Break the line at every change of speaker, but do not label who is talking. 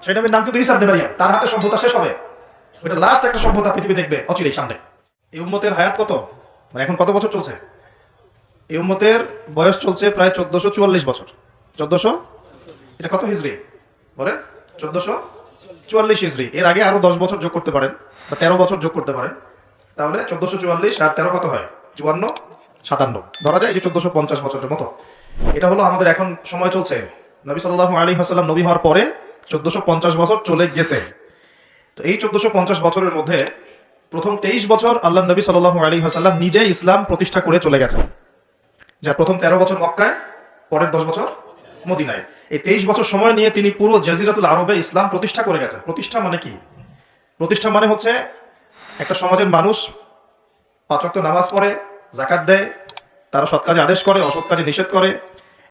সেই নবীর নাম কিন্তু ঈসা ইবনে মারইয়াম। তার হাতে সভ্যতা শেষ হবে, ওইটা লাস্ট একটা সভ্যতা পৃথিবী দেখবে অচিরেই সামনে। এই উম্মতের হায়াত কত, মানে এখন কত বছর চলছে? এই উম্মতের বয়স চলছে প্রায় 1444 বছর। 1400, এটা কত হিজরি বলেন? 1444 হিজরি। এর আগে আরো 10 বছর যোগ করতে পারেন বা 13 বছর যোগ করতে পারেন, তাহলে 1444 আর 13 কত হয়? 54, 57 ধরা যায়, এই যে 1450 বছরের মতো। এটা হলো আমাদের এখন সময় চলছে। নবী সাল্লাল্লাহু আলাইহি ওয়াসাল্লাম নবী হওয়ার পরে 1450 বছর চলে গেছে। তো এই 1450 বছরের মধ্যে প্রথম 23 বছর আল্লাহ নবী সাল্লাল্লাহু আলাইহি ওয়াসাল্লাম নিজে ইসলাম প্রতিষ্ঠা করে চলে গেছেন। যার প্রথম 13 বছর মক্কায়, পরের 10 বছর মদিনায়। এই 23 বছর সময় নিয়ে তিনি পুরো জাজিরাতুল আরবে ইসলাম প্রতিষ্ঠা করে গেছেন। প্রতিষ্ঠা মানে কি? প্রতিষ্ঠা মানে হচ্ছে একটা সমাজের মানুষ 5 ওয়াক্ত নামাজ পড়ে, যাকাত দেয়, তারা সৎ কাজে আদেশ করে, অসৎ কাজে নিষেধ করে,